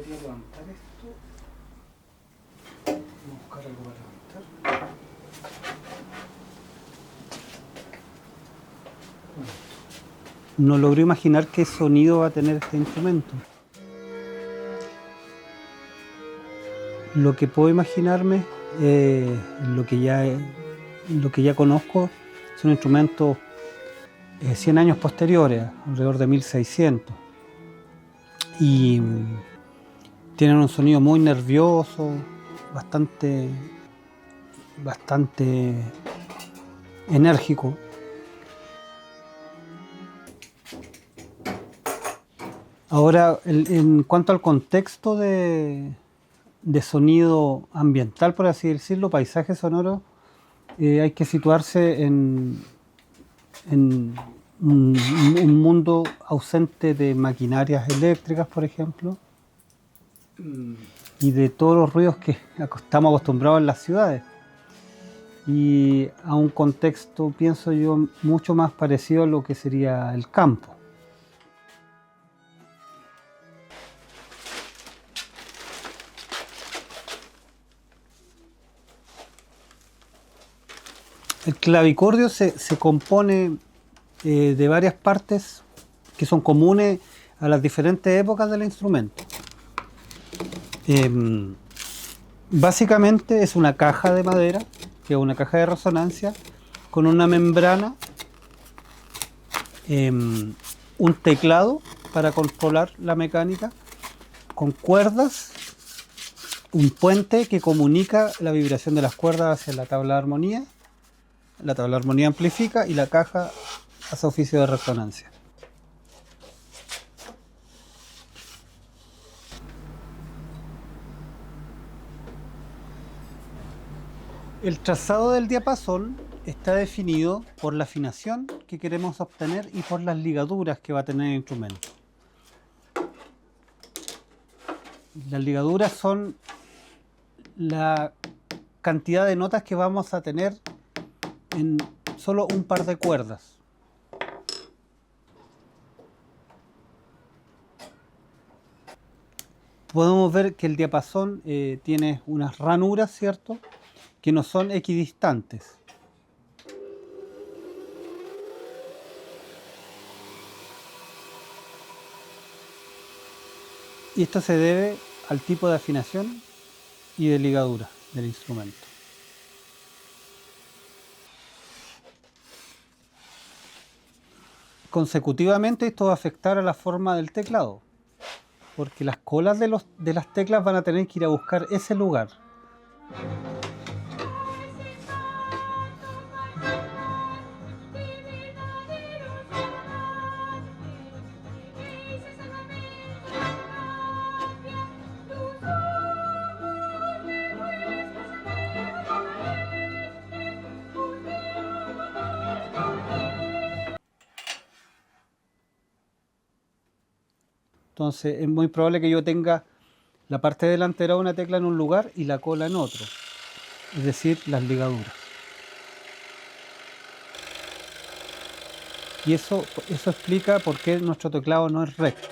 debería levantar esto. Voy a buscar algo para levantar. No logro imaginar qué sonido va a tener este instrumento. Lo que puedo imaginarme, lo que ya conozco, son instrumentos 100 años posteriores, alrededor de 1600. Y tienen un sonido muy nervioso, bastante enérgico. Ahora, en cuanto al contexto de sonido ambiental, por así decirlo, paisaje sonoro, hay que situarse en un mundo ausente de maquinarias eléctricas, por ejemplo, y de todos los ruidos que estamos acostumbrados en las ciudades, y a un contexto, pienso yo, mucho más parecido a lo que sería el campo. El clavicordio se compone de varias partes que son comunes a las diferentes épocas del instrumento. Básicamente es una caja de madera, que es una caja de resonancia, con una membrana, un teclado para controlar la mecánica, con cuerdas, un puente que comunica la vibración de las cuerdas hacia la tabla de armonía. La tabla de armonía amplifica y la caja hace oficio de resonancia. El trazado del diapasón está definido por la afinación que queremos obtener y por las ligaduras que va a tener el instrumento. Las ligaduras son la cantidad de notas que vamos a tener en solo un par de cuerdas. Podemos ver que el diapasón tiene unas ranuras, ¿cierto?, que no son equidistantes. Y esto se debe al tipo de afinación y de ligadura del instrumento. Consecutivamente esto va a afectar a la forma del teclado, porque las colas de las teclas van a tener que ir a buscar ese lugar. Entonces es muy probable que yo tenga la parte delantera de una tecla en un lugar y la cola en otro, es decir, las ligaduras. Y eso explica por qué nuestro teclado no es recto.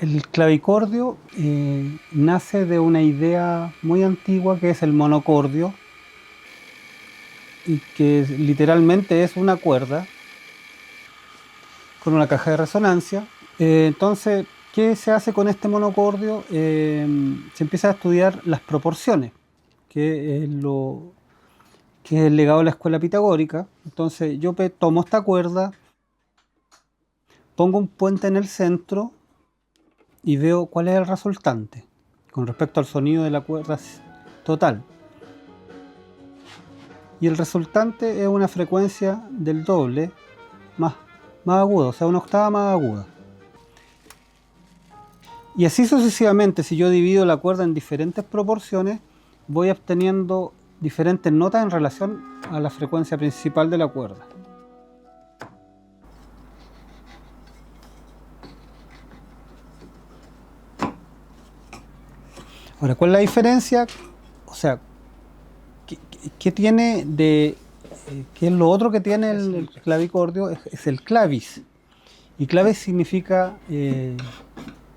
El clavicordio nace de una idea muy antigua que es el monocordio, y que literalmente es una cuerda con una caja de resonancia. Entonces, ¿qué se hace con este monocordio? Se empieza a estudiar las proporciones, que es el legado de la escuela pitagórica. Entonces yo tomo esta cuerda, pongo un puente en el centro y veo cuál es el resultante con respecto al sonido de la cuerda total. Y el resultante es una frecuencia del doble más aguda, o sea, una octava más aguda. Y así sucesivamente, si yo divido la cuerda en diferentes proporciones, voy obteniendo diferentes notas en relación a la frecuencia principal de la cuerda. Ahora, ¿cuál es la diferencia? O sea, ¿qué tiene de... ¿qué es lo otro que tiene el clavicordio? Es el clavis. Y clavis significa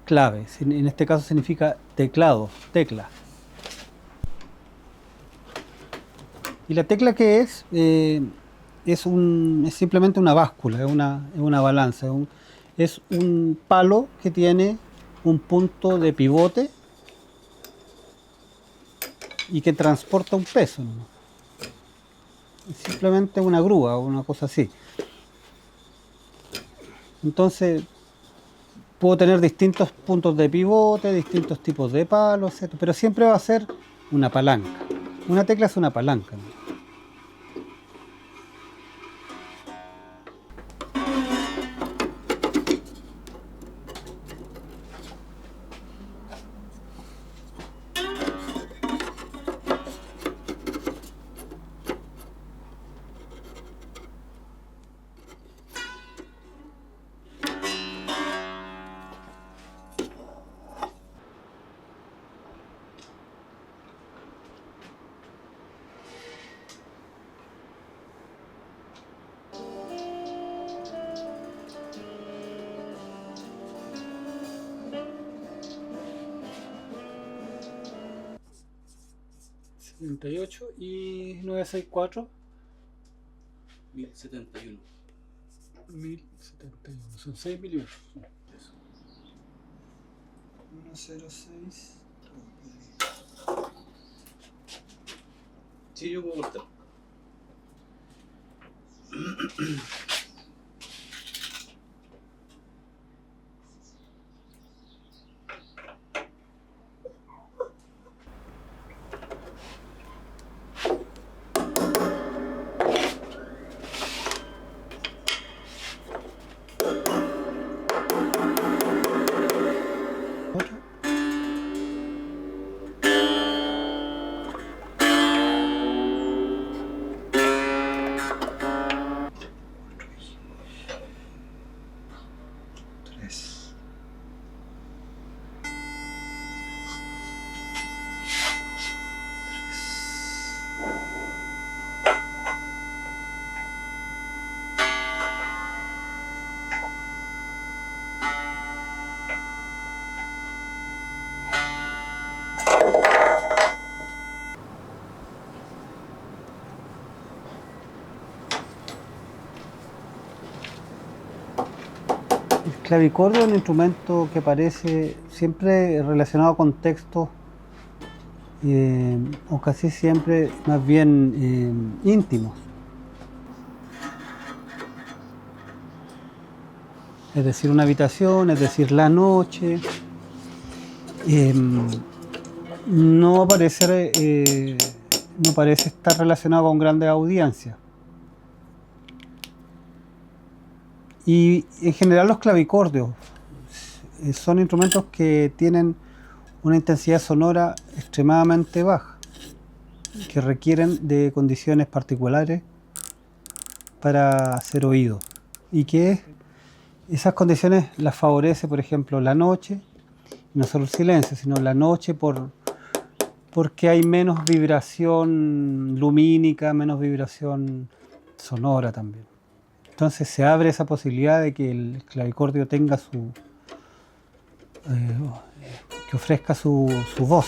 clave. En este caso significa teclado, tecla. ¿Y la tecla qué es? Es simplemente una báscula, es una balanza. Es un palo que tiene un punto de pivote y que transporta un peso, ¿no? Es simplemente una grúa o una cosa así. Entonces, puedo tener distintos puntos de pivote, distintos tipos de palos, etc. Pero siempre va a ser una palanca. Una tecla es una palanca, ¿no? Y 964 1071. 1071, son 6 milímetros. 106. Sí, yo puedo cortar. El clavicordio es un instrumento que aparece siempre relacionado con textos, o casi siempre más bien íntimos. Es decir, una habitación, es decir, la noche. No parece estar relacionado con grandes audiencias. Y en general los clavicordios son instrumentos que tienen una intensidad sonora extremadamente baja, que requieren de condiciones particulares para ser oídos, y que esas condiciones las favorece, por ejemplo, la noche, no solo el silencio, sino la noche porque hay menos vibración lumínica, menos vibración sonora también. Entonces se abre esa posibilidad de que el clavicordio tenga que ofrezca su voz.